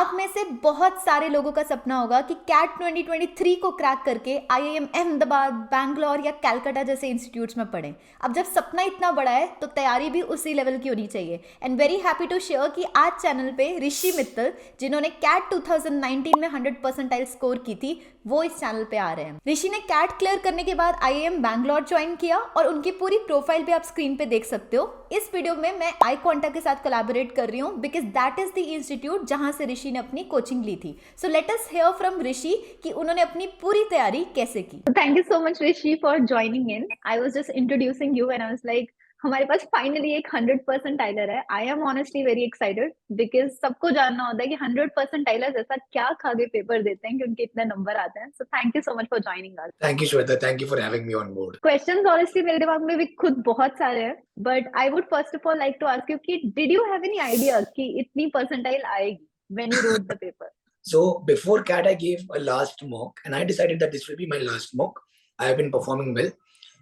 आप में से बहुत सारे लोगों का सपना होगा कि कैट 2023 को क्रैक करके आईआईएम अहमदाबाद, बैंगलोर या कलकत्ता जैसे इंस्टीट्यूट्स में पढ़ें। अब जब सपना इतना बड़ा है तो तैयारी भी उसी लेवल की होनी चाहिए। And very happy to share कि आज चैनल पे ऋषि मित्तल, जिन्होंने कैट 2019 में 100 परसेंटाइल स्कोर की थी, वो इस चैनल पे आ रहे हैं। ऋषि ने कैट क्लियर करने के बाद आईआईएम बैंगलोर ज्वाइन किया और उनकी पूरी प्रोफाइल भी आप स्क्रीन पे देख सकते हो। इस वीडियो में मैं आई क्वांटा के साथ कोलैबोरेट कर रही हूँ because that is the institute जहां से ऋषि ने अपनी कोचिंग ली थी। So let us hear from Rishi कि उन्होंने अपनी पूरी तैयारी कैसे की। Thank you so much, Rishi, for joining in. I was just introducing you and I was like, हमारे पास फाइनली एक 100% टाइलर है. I am honestly very excited because सबको जानना होता है कि 100% टाइलर्स ऐसा क्या खा के पेपर देते हैं कि उनके इतने नंबर आते हैं. So thank you so much for joining us. Thank you, Shweta. Thank you for having me on board. Questions honestly मेरे दिमाग में भी खुद बहुत सारे हैं, but I would first of all like to ask you कि did you have any idea कि इतनी परसेंटाइल आएगी when you wrote the paper? So before CAT, I gave a last mock and I decided that this will be my last mock. I have been performing well.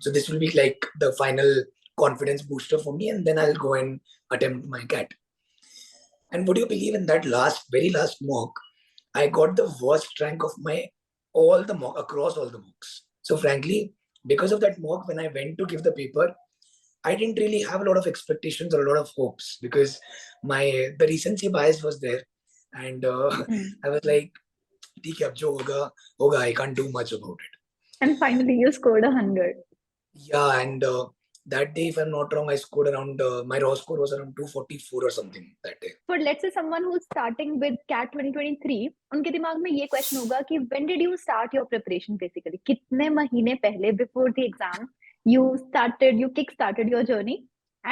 So this will be like the final confidence booster for me, and then I'll go and attempt my CAT. And would you believe, in that very last mock, I got the worst rank of across all the mocks. So frankly, because of that mock, when I went to give the paper, I didn't really have a lot of expectations or a lot of hopes because the recency bias was there. And I was like, "ठीक है, अब जो होगा, I can't do much about it." And finally you scored 100. Yeah, and that day, if I'm not wrong, I scored around, my raw score was around 244 or something that day. For let's say someone who's starting with CAT 2023, उनके दिमाग में ये question होगा कि when did you start your preparation basically? कितने महीने पहले before the exam you kick started your journey?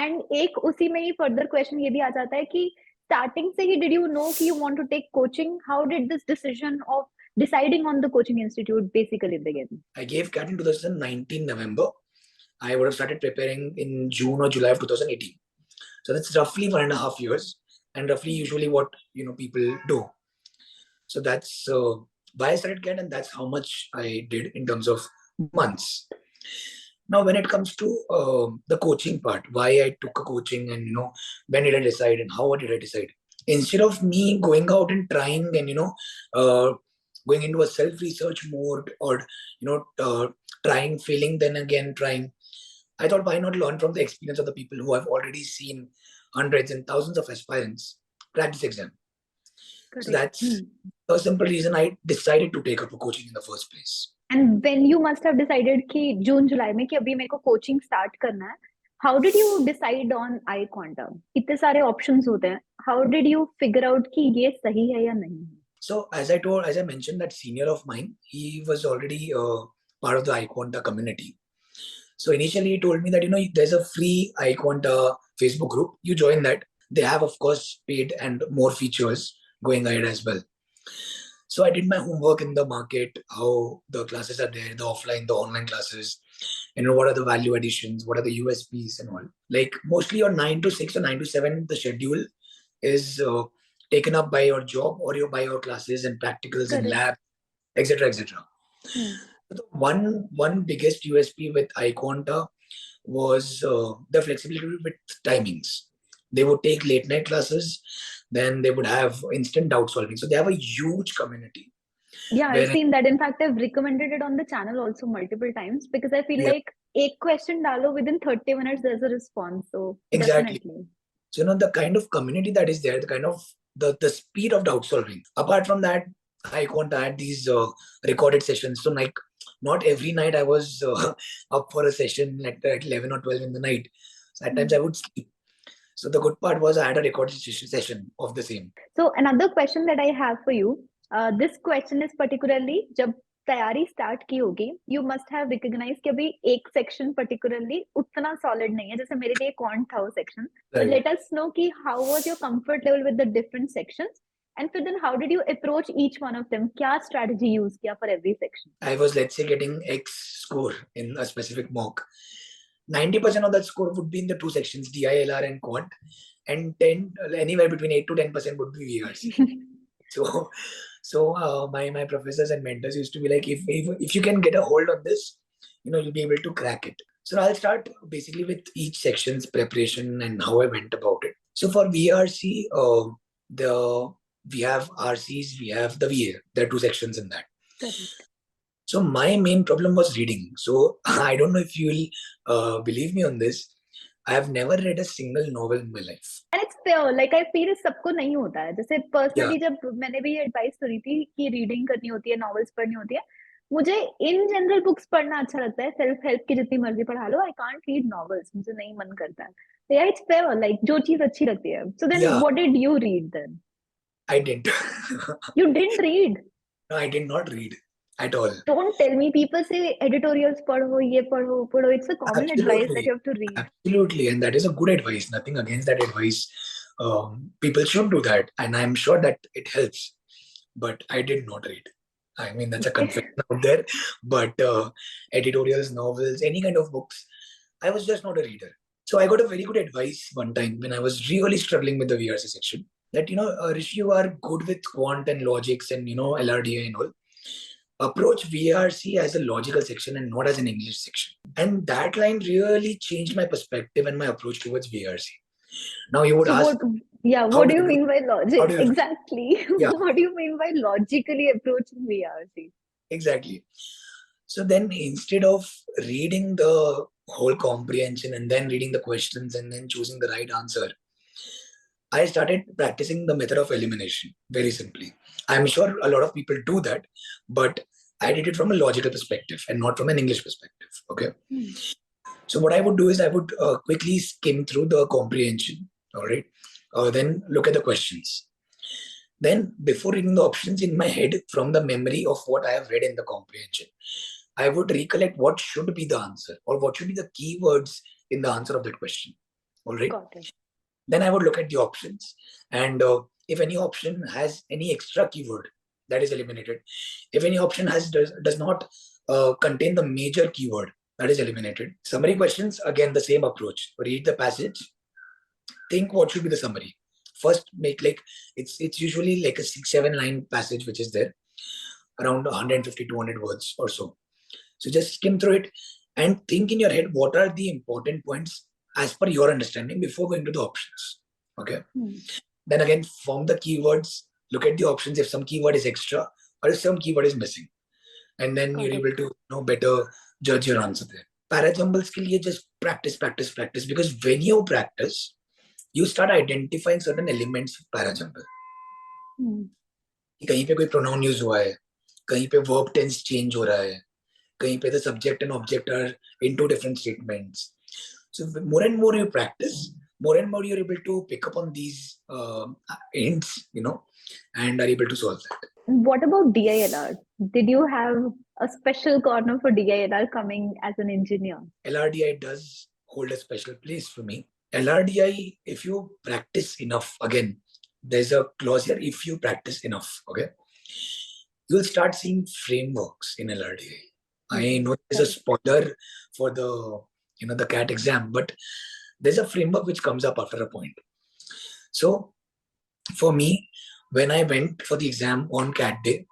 And एक उसी में ही further question ये भी आ जाता है कि starting से ही did you know कि you want to take coaching? How did this decision of deciding on the coaching institute basically begin? I gave CAT in 2019 November. I would have started preparing in June or July of 2018. So that's roughly 1.5 years, and roughly usually what people do. So that's why I started CAT, and that's how much I did in terms of months. Now, when it comes to the coaching part, why I took a coaching, and when did I decide, and how did I decide? Instead of me going out and trying and going into a self-research mode, or trying, failing, then again trying, I thought, why not learn from the experience of the people who have already seen hundreds and thousands of aspirants crack this exam. Correct. So that's a simple reason I decided to take up a coaching in the first place. And when you must have decided कि जून जुलाई में कि अभी मेरे को coaching start करना है, how did you decide on I quantum? इतने सारे options होते हैं. How did you figure out कि ये सही है या नहीं? So as I mentioned, that senior of mine, he was already part of the I quanta community. So initially he told me that there's a free I quanta Facebook group. You join that. They have, of course, paid and more features going ahead as well. So I did my homework in the market, how the classes are there, the offline, the online classes, what are the value additions, what are the USPs and all. Like mostly your 9 to 6 or 9 to 7, the schedule is taken up by your job or by your classes and practicals and lab, etc., etc. The one biggest USP with iQuanta was the flexibility with timings. They would take late night classes, then they would have instant doubt solving. So they have a huge community. Yeah, I've seen that. In fact, I've recommended it on the channel also multiple times because I feel like एक question डालो, within 30 minutes there's a response. So exactly. Definitely. So the kind of community that is there, the kind of the speed of doubt solving. Apart from that, iQuanta had these recorded sessions. So like not every night I was up for a session at 11 or 12 in the night. So at times I would sleep. So the good part was I had a recorded session of the same. So another question that I have for you, this question is particularly जब तैयारी start की होगी, you must have recognized कि अभी एक section particularly उतना solid नहीं है, जैसे मेरे लिए quant था वो section. So let us know कि how was your comfort level with the different sections, and then how did you approach each one of them? क्या strategy use किया for every section? I was, let's say, getting X score in a specific mock. 90% of that score would be in the two sections, DILR and quant, and anywhere between 8 to 10% would be VRC. So my professors and mentors used to be like, if you can get a hold on this, you'll be able to crack it. So I'll start basically with each section's preparation and how I went about it. So for VRC, the we have RCs, we have the VA. There are two sections in that. Correct. So my main problem was reading. So I don't know if you will believe me on this. I have never read a single novel in my life. And it's fair, like I feel सबको नहीं होता है. जैसे personally Yeah. जब मैंने भी advice करी थी कि रीडिंग करनी होती है, नॉवेल्स पढ़नी होती है, मुझे इन जनरल बुक्स पढ़ना अच्छा लगता है. सेल्फ हेल्प की जितनी मर्जी पढ़ा लो, आई कांट रीड नॉवेल्स, मुझे नहीं मन करता है. So yeah, it's fair, like जो चीज अच्छी लगती है. So then Yeah. what did you read then? I didn't. You didn't read? No, I did not read at all. Don't tell me. People say editorials पढ़ो, ये पढ़ो, पढ़ो. It's a common advice that Absolutely. you have to read. Absolutely. And that is a good advice. Nothing against that advice. People should do that. And I'm sure that it helps. But I did not read. I mean, that's a confession out there. But editorials, novels, any kind of books, I was just not a reader. So I got a very good advice one time when I was really struggling with the VRC section. That, Rishi, you are good with quant and logics and, LRDA and all. Approach VRC as a logical section and not as an English section. And that line really changed my perspective and my approach towards VRC. Now you would So ask, what do you mean by logic? how do you- Exactly. Yeah. What do you mean by logically approaching VRC? exactly. So then instead of reading the whole comprehension and then reading the questions and then choosing the right answer, I started practicing the method of elimination very simply. I'm sure a lot of people do that, but I did it from a logical perspective and not from an English perspective. Okay. So what I would do is I would quickly skim through the comprehension. All right. Then look at the questions. Then before reading the options in my head from the memory of what I have read in the comprehension, I would recollect what should be the answer or what should be the keywords in the answer of that question. All right. Got it. Then I would look at the options, and if any option has any extra keyword, that is eliminated. If any option does not contain the major keyword, that is eliminated. Summary questions, again the same approach. Read the passage, think what should be the summary. First, make like it's usually like a 6-7 line passage which is there, around 150-200 words or so. So just skim through it and think in your head what are the important points as per your understanding before going to the options. Okay. Then again, form the keywords, look at the options if some keyword is extra or if some keyword is missing. And then you're able to better judge your answer there. Parajumbles ke liye just practice. Because when you practice, you start identifying certain elements of parajumble. कहीं पे कोई pronoun use हुआ है, कहीं पे verb tense change हो रहा है, कहीं पे the subject and object are in two different statements. So more and more you practice, more and more you're able to pick up on these hints, and are able to solve that. What about DILR? Did you have a special corner for DILR coming as an engineer? LRDI does hold a special place for me. LRDI, if you practice enough, again, there's a clause here, if you practice enough, okay, you'll start seeing frameworks in LRDI. I know there's a spoiler for the CAT exam, but there's a framework which comes up after a point. So for me, when I went for the exam on CAT day,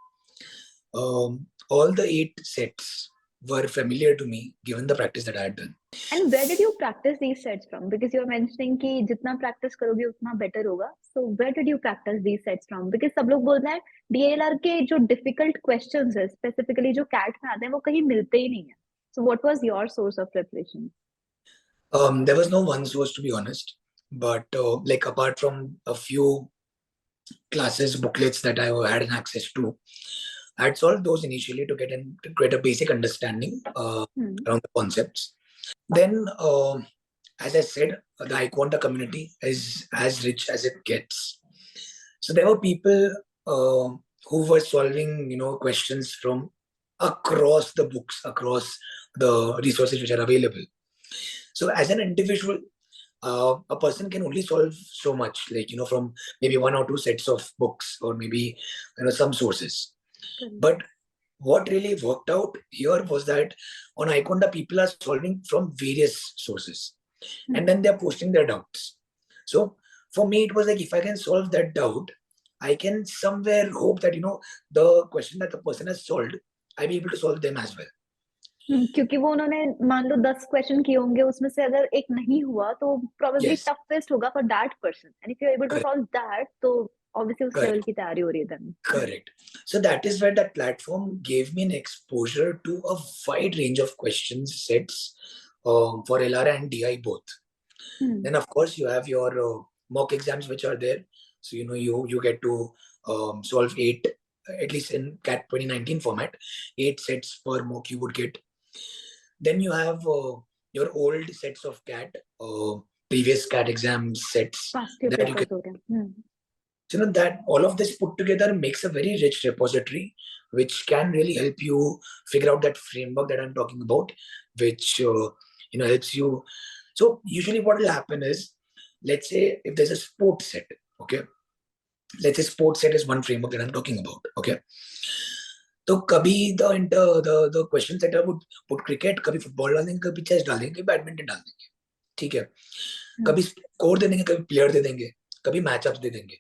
all the 8 sets were familiar to me given the practice that I had done. And where did you practice these sets from? Because you're mentioning कि जितना practice करोगे उतना better होगा. So where did you practice these sets from? Because सब लोग बोल रहे हैं DLR के जो difficult questions है, specifically जो CAT में आते हैं, वो कहीं मिलते ही नहीं है. So what was your source of preparation? There was no one source, to be honest, but like apart from a few classes, booklets that I had access to, I had solved those initially to get a basic understanding around the concepts. Then, as I said, the iQuanta community is as rich as it gets. So there were people who were solving, questions from across the books, across the resources which are available. So as an individual, a person can only solve so much, like, from maybe 1 or 2 sets of books or maybe, some sources. But what really worked out here was that on iQuanta, people are solving from various sources and then they're posting their doubts. So for me, it was like, if I can solve that doubt, I can somewhere hope that, the question that the person has solved, I'll be able to solve them as well. क्योंकि वो उन्होंने मान लो 10 question किए होंगे, उसमें से अगर एक नहीं हुआ तो probably toughest होगा for that person, and if you're able to solve that, तो obviously उस Correct. लेवल की तैयारी हो रही है then. Correct. So that is where that platform gave me an exposure to a wide range of questions sets for LR and DI both. Then of course you have your mock exams which are there. So you get to solve 8, at least in CAT 2019 format, 8 sets per mock you would get. Then you have your old sets of CAT, previous CAT exam sets Past year that you can. papers हो गए. So that all of this put together makes a very rich repository, which can really help you figure out that framework that I'm talking about, which helps you. So usually what will happen is, let's say if there's a sports set, okay, let's say sports set is one framework that I'm talking about, okay. तो कभी the question setter would put cricket, कभी football डाल देंगे, कभी chess डाल देंगे, badminton डाल देंगे, ठीक है. कभी स्कोर दे देंगे, कभी प्लेयर दे देंगे, कभी मैचअप्स दे देंगे.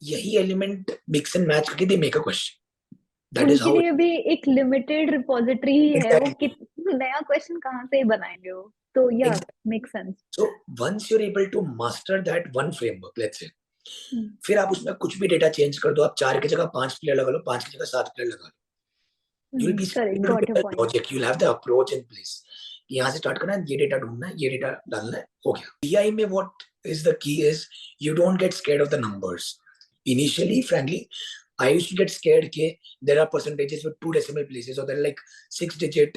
यही एलिमेंट मिक्स एंड मैच करके they make a question. That is उनके हाउ लिए भी एक लिमिटेड रिपोजिटरी ही है, वो नया क्वेश्चन कहाँ से बनाएंगे वो. तो या make sense. So once you are able to master that one framework, let's say, फिर आप उसमें कुछ भी डेटा चेंज कर दो, आप 4 की जगह 5 प्लेयर लगा लो, 5 की जगह 7 प्लेयर लगा लो. You will be able to get the logic, you will have the approach in place. यहाँ से स्टार्ट करना है, ये डेटा ढूंढना है, ये डेटा डालना है, हो गया. बीआई में what is the key is you don't get scared of the numbers. Initially, frankly, I used to get scared that there are percentages with 2 decimal places, or there are like 6 digit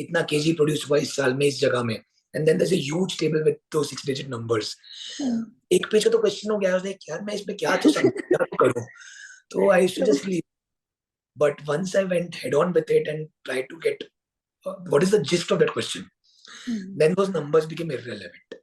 itna kg produced हुआ इस साल में इस जगह में, and then there's a huge table with those 6 digit numbers. एक page का तो क्वेश्चन हो गया, उसने यार मैं इसमें क्या करूं, तो I used to just leave. But once I went head on with it and tried to get what is the gist of that question, then those numbers became irrelevant.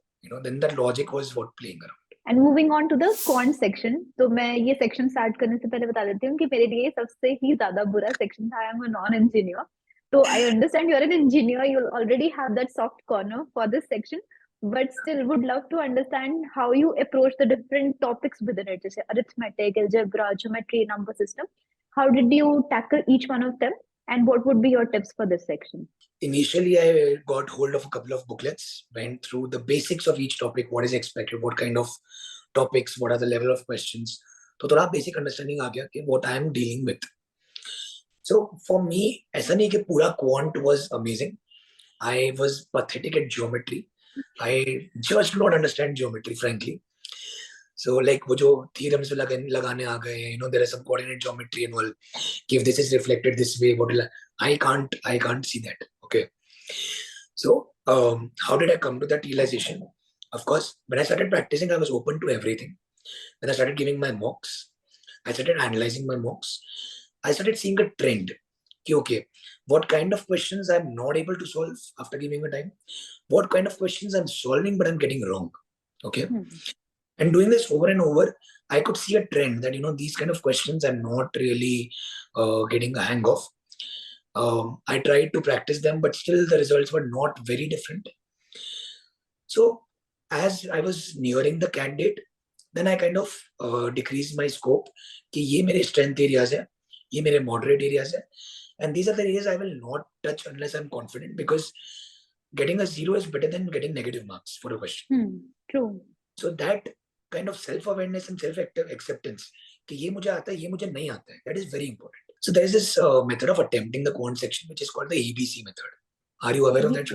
Then that logic was what playing around. And moving on to the quant section. तो मैं ये section start करने से पहले बता देती हूँ कि मेरे लिए सबसे ही ज्यादा बुरा सेक्शन था. I am a non engineer, तो I understand you are an engineer, you already have that soft corner for this section, but still would love to understand how you approach the different topics within it, जैसे arithmetic, algebra, geometry, number system. How did you tackle each one of them and what would be your tips for this section? Initially, I got hold of a couple of booklets, went through the basics of each topic, what is expected, what kind of topics, what are the level of questions. So थोड़ा basic understanding आ गया कि what I am dealing with. So for me, ऐसा नहीं कि पूरा quant was amazing. I was pathetic at geometry. I just do not understand geometry, frankly. So like वो जो theorems लगाने आ गए, there is some coordinate geometry and all. If this is reflected this way, what will I can't see that. Okay. So how did I come to that realization? Of course, when I started practicing, I was open to everything. When I started giving my mocks, I started analyzing my mocks. I started seeing a trend. Okay, what kind of questions I'm not able to solve after giving a time? What kind of questions I'm solving but I'm getting wrong? Okay. And doing this over and over, I could see a trend that, these kind of questions I'm not really getting a hang of. I tried to practice them, but still the results were not very different. So as I was nearing the CAT date, then I kind of decreased my scope. कि ये मेरे strength areas है, ये मेरे moderate areas है, and these are the areas I will not touch unless I'm confident, because getting a 0 is better than getting negative marks for a question. True. So that kind of self-awareness and self-acceptance कि ये मुझे आता है, ये मुझे नहीं आता है, that is very important. So there is this method of attempting the quant section which is called the ABC method. Are you aware of that?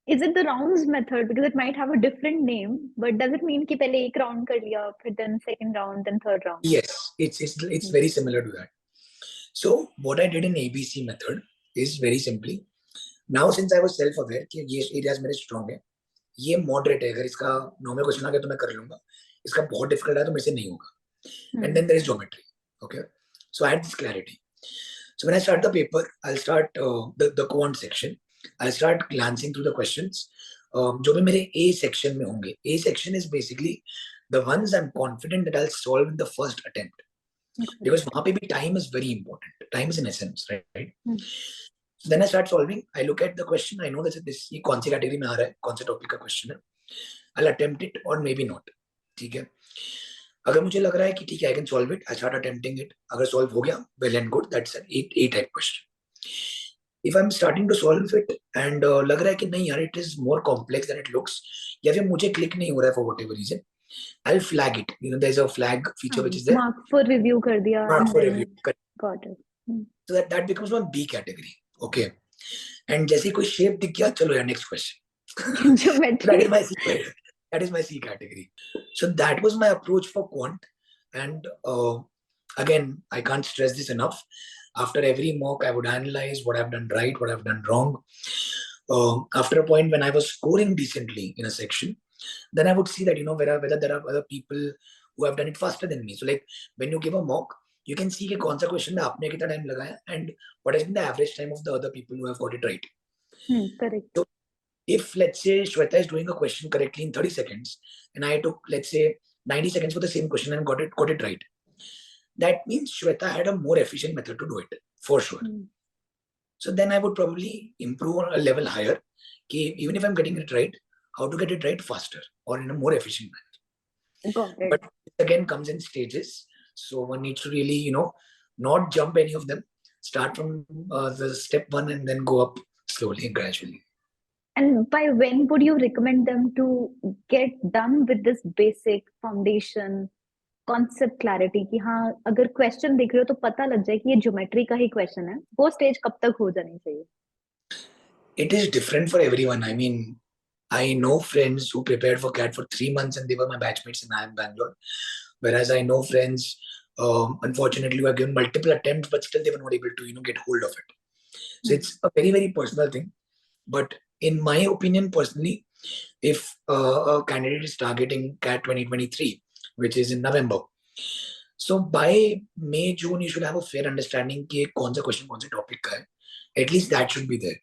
Is it the rounds method? Because it might have a different name, but does it mean कि पहले एक round कर लिया, फिर then second round, then third round? Yes, it's very similar to that. So what I did in ABC method is very simply, now since I was self-aware कि ये areas मेरे strong है, ये moderate है, अगर इसका normal question आ गया तो मैं कर लूँगा, इसका बहुत difficult है तो मेरे से नहीं होगा. And then there is geometry. Okay, so I had this clarity. So when I start the paper, I'll start the quant section. I'll start glancing through the questions. जो भी मेरे A section में होंगे, A section is basically the ones I'm confident that I'll solve in the first attempt. Because वहाँ पे भी time is very important. Time is an essence, right? So then I start solving. I look at the question. I know that this ये कौन सी category में आ रहा है, कौन से topic का question है. I'll attempt it or maybe not. ठीक है. अगर मुझे लग रहा है कि ठीक है, I can solve it, I start attempting it. अगर solve हो गया, well and good. That's an A type question. If I'm starting to solve it and लग रहा है कि नहीं यार, it is more complex than it looks, या फिर मुझे click नहीं हो रहा है for whatever reason, I'll flag it. There's a flag feature which is there. Mark for review कर दिया Mark and for then review. Correct. got it. So that becomes one B category. Okay. And जैसे कोई shape दिख गया, चलो यार, next question. Geometry. That is my C category. So that was my approach for quant. And again, I can't stress this enough. After every mock, I would analyze what I've done right, what I've done wrong. After a point when I was scoring decently in a section, then I would see that, whether there are other people who have done it faster than me. So like when you give a mock, you can see कि कौन सा question में आपने कितना time लगाया and what has been the average time of the other people who have got it right. Correct. So if, let's say, Shweta is doing a question correctly in 30 seconds and I took, let's say, 90 seconds for the same question and got it right, that means Shweta had a more efficient method to do it, for sure. So then I would probably improve on a level higher. Even if I'm getting it right, how to get it right faster or in a more efficient manner. Got it. But it again comes in stages. So one needs to really, not jump any of them. Start from the step one and then go up slowly and gradually. And by when would you recommend them to get done with this basic foundation concept clarity कि हाँ अगर question देख रहे हो तो पता लग जाए कि ये ज्योमेट्री का ही question है, वो stage कब तक हो जानी चाहिए? It is different for everyone. I mean, I know friends who prepared for CAT for 3 months and they were my batchmates in IIM Bangalore. Whereas I know friends, unfortunately, who have given multiple attempts, but still they were not able to, get hold of it. So it's a very, very personal thing. But in my opinion, personally, if a candidate is targeting CAT 2023, which is in November, so by May, June, you should have a fair understanding कि कौन सा question, कौन सा topic का है. At least that should be there.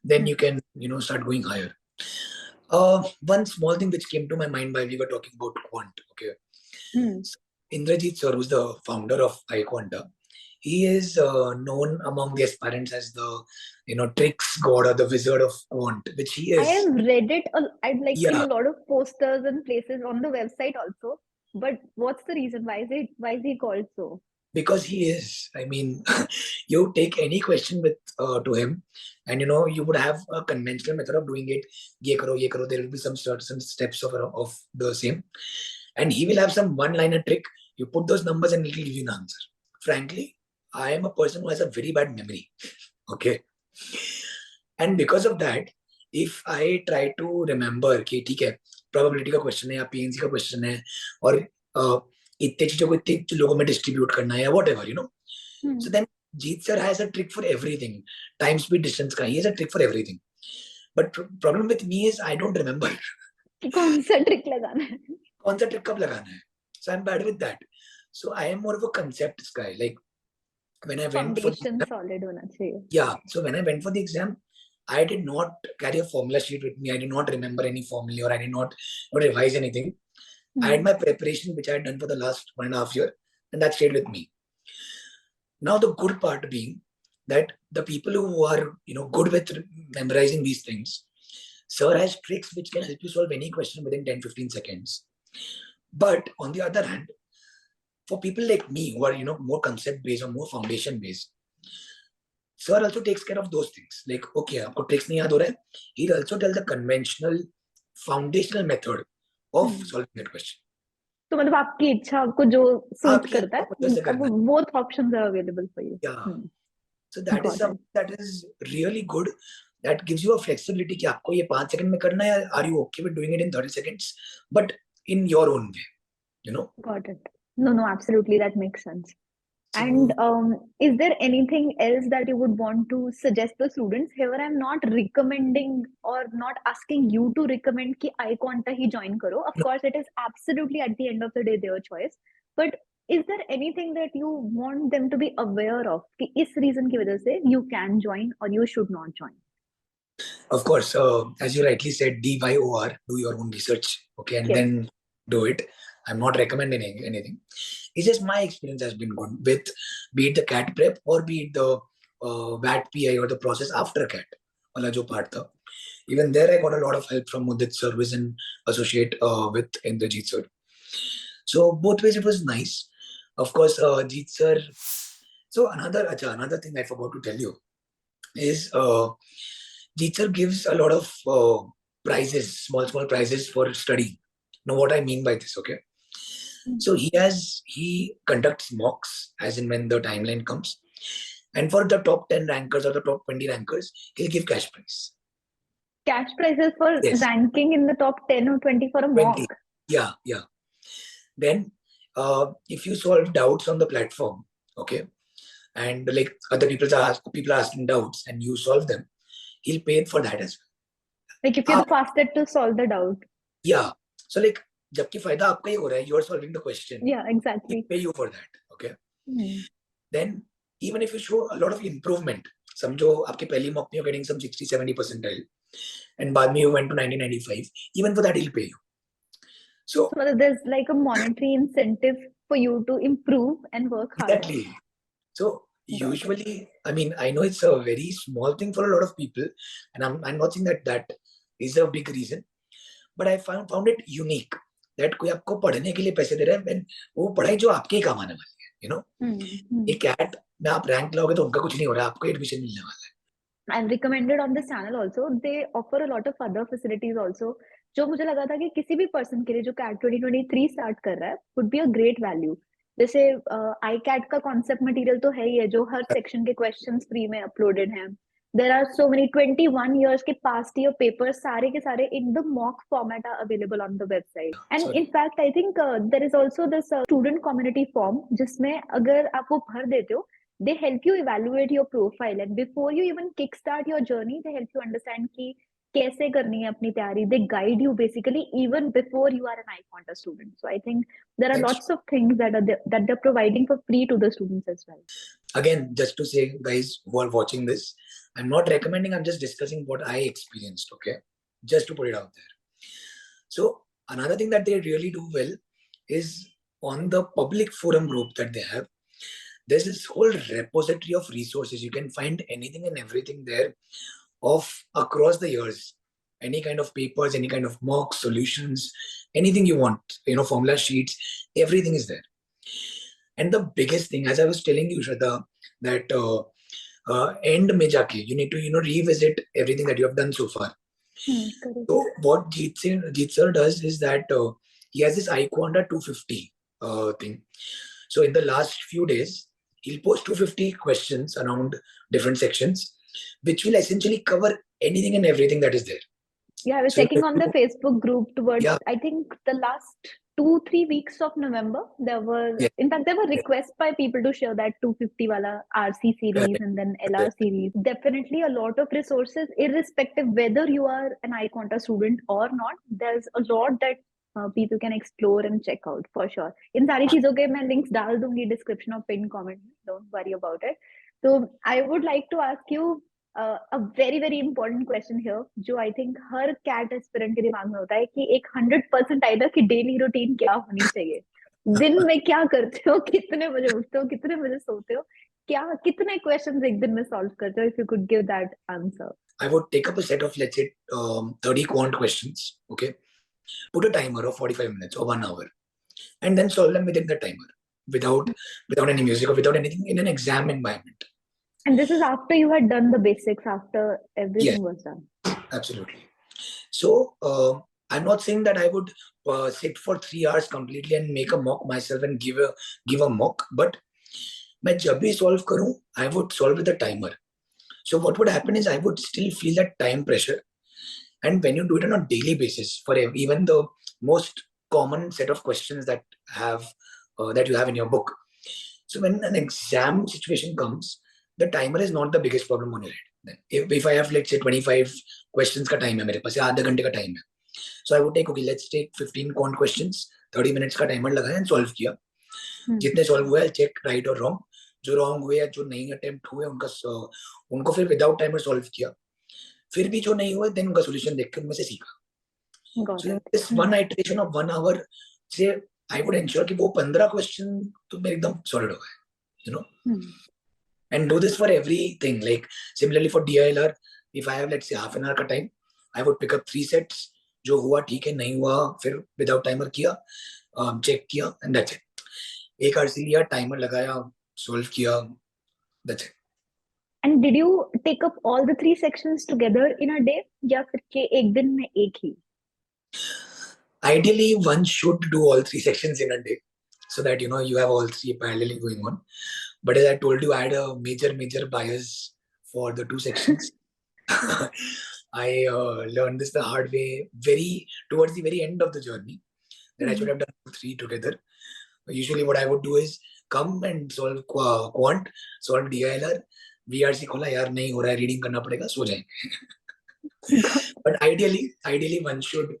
Then you can, start going higher. One small thing which came to my mind while we were talking about quant. Okay. So Indrajit sir, who's the founder of iQuanta, he is known among the aspirants as the, tricks god or the wizard of quant, which he is. I have read it. I've Yeah. seen a lot of posters and places on the website also. But what's the reason? Why is he called so? Because he is. I mean, you take any question with to him, and you would have a conventional method of doing it. Ye karo, ye karo. There will be some certain steps of the same, and he will have some one-liner trick. You put those numbers and it will give you an answer. Frankly, I am a person who has a very bad memory. Okay, and because of that, if I try to remember कि ठीक है, probability का question है या PNC का question है और इतने चीजों को इतने लोगों में distribute करना है या whatever, So then Jeet sir has a trick for everything. Time, speed, distance का, he has a trick for everything. But problem with me is I don't remember. कि कौन सा trick लगाना है? कौन सा trick कब लगाना है? So I'm bad with that. So I am more of a concepts guy. Like when I went Foundation solid होना चाहिए. Yeah. So when I went for the exam, I did not carry a formula sheet with me. I did not remember any formula or I did not revise anything. I had my preparation, which I had done for the last 1.5 years, and that stayed with me. Now, the good part being that the people who are, good with memorizing these things, sir has tricks which can help you solve any question within 10-15 seconds. But on the other hand, for people like me who are, more concept-based or more foundation-based, sir also takes care of those things. Like, okay, aapko tricks nahi yaad ho raha hai. He'll also tell the conventional, foundational method of solving that question. तो मतलब आपकी इच्छा आपको जो suit करता है, both options are available for you. Yeah. So that is something that is really good. That gives you a flexibility कि आपको ये 5 सेकंड में करना है, are you okay with doing it in 30 seconds? But in your own way, Got it. No, absolutely, that makes sense. And is there anything else that you would want to suggest to students? Here I'm not recommending or not asking you to recommend कि iQuanta ही join करो. Of course, it is absolutely at the end of the day their choice. But is there anything that you want them to be aware of कि इस reason की वजह से you can join or you should not join? Of course, as you rightly said, DYOR, do your own research, okay, and then do it. I'm not recommending anything. It's just my experience has been good with be it the CAT prep or be it the VAT PI or the process after CAT. Wala jo part tha. Even there, I got a lot of help from Mudit sir, who is an associate with Indrajit sir. So both ways it was nice. Of course, Jeet sir. So another thing I forgot to tell you is Jeet sir gives a lot of prizes, small prizes for study. Now, what I mean by this, okay? So he conducts mocks as in when the timeline comes. And for the top 10 rankers or the top 20 rankers, he'll give cash prize. Cash prizes for Yes. ranking in the top 10 or 20 for a 20. mock. Yeah. Then, if you solve doubts on the platform, okay, and like other people are asking doubts and you solve them, he'll pay for that as well. Like if you're the fastest to solve the doubt. Yeah. So like, जबकि फायदा आपका ही हो रहा है, you are solving the question. Yeah, exactly. He'll pay you for that. Okay. Then, even if you show a lot of improvement, समझो आपके पहली mock में you're getting some 60-70 percentile, and बाद में you went to 90-95, even for that he'll pay you. So there's like a monetary incentive for you to improve and work harder. Exactly. So usually, I mean, I know it's a very small thing for a lot of people, and I'm not saying that is a big reason, but I found it unique that कोई आपको पढ़ने के लिए पैसे दे रहा है, and वो पढ़ाई जो आपके ही काम आने वाली है, you know. एक CAT में आप रैंक लाओगे तो उनका कुछ नहीं हो रहा है, आपको एडमिशन मिलने वाला है. I've recommended on this channel also. They offer a lot of other facilities also. जो मुझे लगा था कि किसी भी पर्सन के लिए जो CAT 2023 स्टार्ट कर रहा है would be a great value. जैसे ICAT का कॉन्सेप्ट मटेरियल तो है ही है, जो हर सेक्शन के क्वेश्चंस फ्री में अपलोडेड हैं. There are so many 21 years के past year papers सारे के सारे in the mock format are available on the website. And in fact, I think there is also this student community form जिसमें अगर आप वो भर देते हो, they help you evaluate your profile, and before you even kickstart your journey, they help you understand कि कैसे करनी है अपनी तैयारी. They guide you basically even before you are an iQuanta student. So I think there are lots of things that they're providing for free to the students as well. Again, just to say, guys who are watching this, I'm not recommending, I'm just discussing what I experienced, okay? Just to put it out there. So another thing that they really do well is on the public forum group that they have, there's this whole repository of resources. You can find anything and everything there of across the years, any kind of papers, any kind of mock solutions, anything you want, you know, formula sheets, everything is there. And the biggest thing, as I was telling you, Shweta, that end mein jaake, you need to, you know, revisit everything that you have done so far. So what Jeet sir does is that he has this iQuanta 250 thing. So in the last few days, he'll post 250 questions around different sections, which will essentially cover anything and everything that is there. Yeah, I was checking on the Facebook group towards, I think the last 2-3 weeks of November, there were, in fact, there were requests by people to share that 250 wala RC series and then LR series. Definitely a lot of resources, irrespective whether you are an iQuanta student or not, there's a lot that people can explore and check out for sure. इन सारी चीजों के मैं links डाल दूंगी description or pinned comment. Don't worry about it. So I would like to ask you a very very important question here, जो I think her CAT aspirant के दिमाग में होता है कि एक 100% आएगा कि डेली रूटीन क्या होनी चाहिए. दिन में क्या करते हो, कितने बजे उठते हो, कितने बजे सोते हो, क्या कितने questions एक दिन में solve करते हो? If you could give that answer. I would take up a set of, let's say, 30 quant questions, okay? Put a timer of 45 minutes or 1 hour, and then solve them within the timer, without any music or without anything, in an exam environment. And this is after you had done the basics, after everything was done. Absolutely. So I'm not saying that I would sit for 3 hours completely and make a mock myself and give a mock, but मैं जब भी solve करूं, I would solve with a timer. So what would happen is I would still feel that time pressure. And when you do it on a daily basis, for even the most common set of questions that you have in your book, so when an exam situation comes, the timer is not the biggest problem on your head. If I have, let's say, 25 questions का time है मेरे पास, या आधे घंटे का time है, so I would take, okay, let's take 15 quant questions, 30 minutes का timer लगाया and solve किया. जितने solve हुए, I'll check right or wrong. जो wrong हुए या जो नहीं attempt हुए, उनको फिर without timer solve किया. फिर भी जो नहीं हुए, then उनका solution देख के उनमें से सीखा. So this one iteration of 1 hour से I would ensure कि वो 15 question तो मेरे एकदम solid हो गए, you know. And do this for everything. Like similarly for DILR, if I have, let's say, half an hour का time, I would pick up 3 sets. जो हुआ ठीक है, नहीं हुआ फिर without timer किया, check किया, and that's it. एक RC लिया, timer लगाया, solve किया, that's it. And did you take up all the 3 sections together in a day, या फिर के एक दिन में एक ही? Ideally, one should do all 3 sections in a day so that you have all 3 parallelly going on. But as I told you, I had a major bias for the 2 sections. I learned this the hard way towards the very end of the journey, that I should have done 3 together. Usually what I would do is come and solve quant, solve DILR, VRC खोला यार नहीं हो रहा है, reading करना पड़ेगा, सो जाएंगे. But ideally one should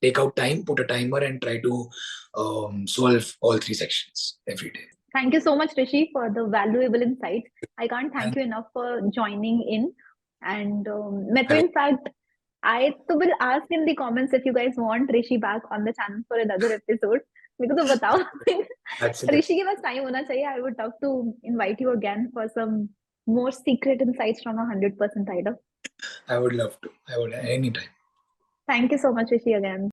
take out time, put a timer and try to solve all 3 sections every day. Thank you so much, Rishi, for the valuable insights. I can't thank you enough for joining in. And in fact, I will ask in the comments if you guys want Rishi back on the channel for another episode. मेरे को तो बताओ. Absolutely. Rishi के पास time होना चाहिए. I would love to invite you again for some more secret insights from a 100 percentile. I would love to. I would anytime. Thank you so much, Rishi, again.